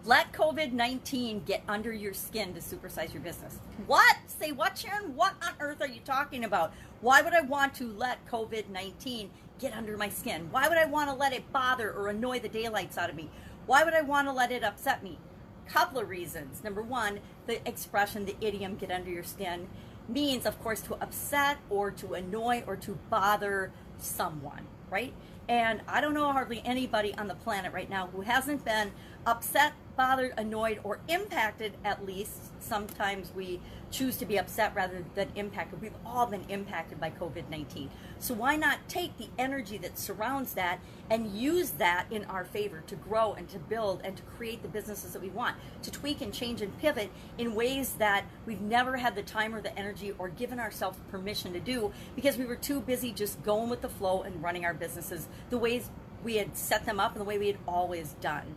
Let COVID-19 get under your skin to supersize your business. What? Say what, Sharon? What on earth are you talking about? Why would I want to let COVID-19 get under my skin? Why would I want to let it bother or annoy the daylights out of me? Why would I want to let it upset me? Couple of reasons. Number one, the expression, the idiom, get under your skin, means, of course, to upset or to annoy or to bother someone, right? And I don't know hardly anybody on the planet right now who hasn't been upset, bothered, annoyed, or impacted. At least sometimes we choose to be upset rather than impacted. We've all been impacted by COVID-19. So why not take the energy that surrounds that and use that in our favor to grow and to build and to create the businesses that we want, to tweak and change and pivot in ways that we've never had the time or the energy or given ourselves permission to do, because we were too busy just going with the flow and running our businesses the ways we had set them up and the way we had always done.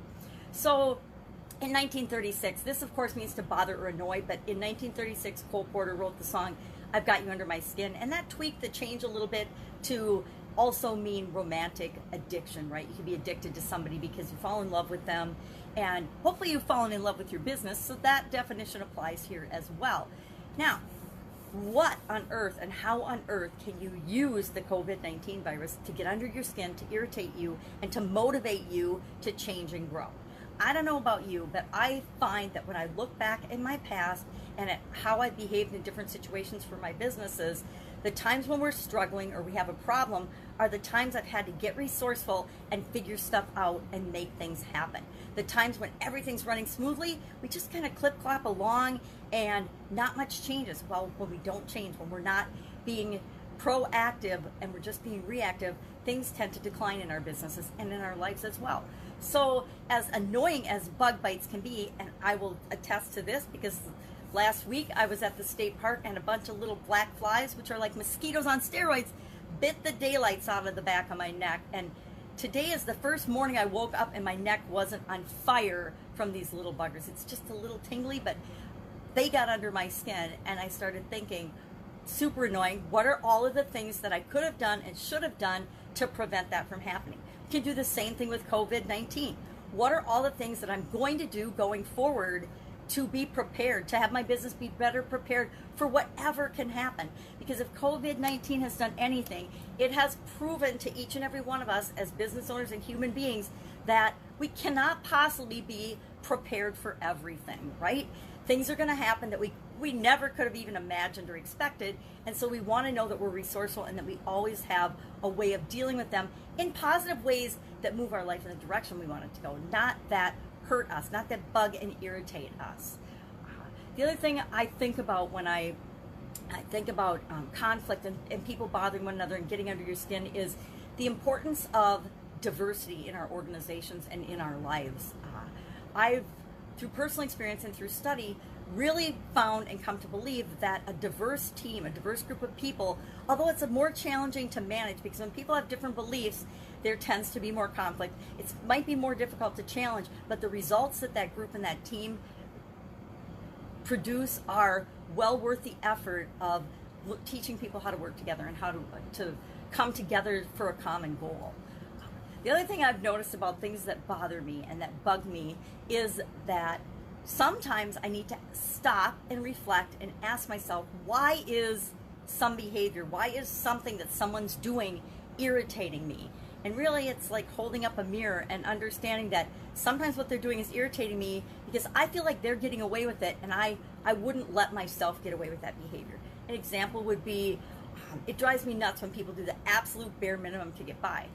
So in 1936, this of course means to bother or annoy, but in 1936, Cole Porter wrote the song, I've Got You Under My Skin, and that tweaked the change a little bit to also mean romantic addiction, right? You can be addicted to somebody because you fall in love with them, and hopefully you've fallen in love with your business, so that definition applies here as well. Now, what on earth and how on earth can you use the COVID-19 virus to get under your skin, to irritate you, and to motivate you to change and grow? I don't know about you, but I find that when I look back in my past and at how I behaved in different situations for my businesses, the times when we're struggling or we have a problem are the times I've had to get resourceful and figure stuff out and make things happen. The times when everything's running smoothly, we just kind of clip-clop along and not much changes. Well, when we don't change, when we're not being proactive and we're just being reactive, things tend to decline in our businesses and in our lives as well. So as annoying as bug bites can be, and I will attest to this because last week I was at the state park and a bunch of little black flies, which are like mosquitoes on steroids, bit the daylights out of the back of my neck. And today is the first morning I woke up and my neck wasn't on fire from these little buggers. It's just a little tingly, but they got under my skin, and I started thinking, super annoying, what are all of the things that I could have done and should have done to prevent that from happening? We can do the same thing with COVID-19. What are all the things that I'm going to do going forward to be prepared, to have my business be better prepared for whatever can happen? Because if COVID-19 has done anything, it has proven to each and every one of us as business owners and human beings that we cannot possibly be prepared for everything, right? Things are going to happen that we never could have even imagined or expected, and so we want to know that we're resourceful and that we always have a way of dealing with them in positive ways that move our life in the direction we want it to go, not that hurt us, not that bug and irritate us. The other thing I think about when I think about conflict and people bothering one another and getting under your skin is the importance of diversity in our organizations and in our lives. I've, through personal experience and through study, really found and come to believe that a diverse team, a diverse group of people, although it's more challenging to manage because when people have different beliefs, there tends to be more conflict. It might be more difficult to challenge, but the results that that group and that team produce are well worth the effort of teaching people how to work together and how to come together for a common goal. The other thing I've noticed about things that bother me and that bug me is that sometimes I need to stop and reflect and ask myself, why is some behavior, why is something that someone's doing irritating me? And really it's like holding up a mirror and understanding that sometimes what they're doing is irritating me because I feel like they're getting away with it, and I wouldn't let myself get away with that behavior. An example would be, it drives me nuts when people do the absolute bare minimum to get by.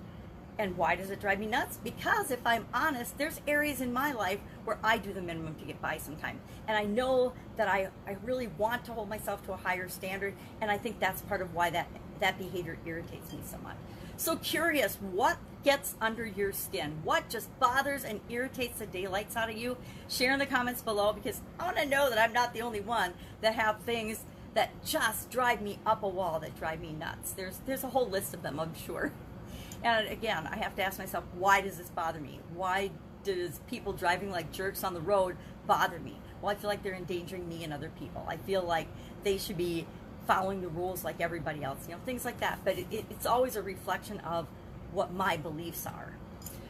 And why does it drive me nuts? Because if I'm honest, there's areas in my life where I do the minimum to get by sometimes. And I know that I really want to hold myself to a higher standard, and I think that's part of why that behavior irritates me so much. So curious, what gets under your skin? What just bothers and irritates the daylights out of you? Share in the comments below, because I want to know that I'm not the only one that have things that just drive me up a wall, that drive me nuts. There's a whole list of them, I'm sure. And again, I have to ask myself, why does this bother me? Why does people driving like jerks on the road bother me? Well, I feel like they're endangering me and other people. I feel like they should be following the rules like everybody else, things like that. But it's always a reflection of what my beliefs are.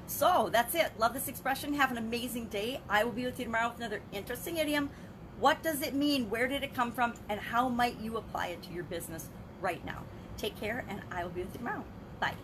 So that's it. Love this expression. Have an amazing day. I will be with you tomorrow with another interesting idiom. What does it mean? Where did it come from? And how might you apply it to your business right now? Take care, and I will be with you tomorrow. Bye.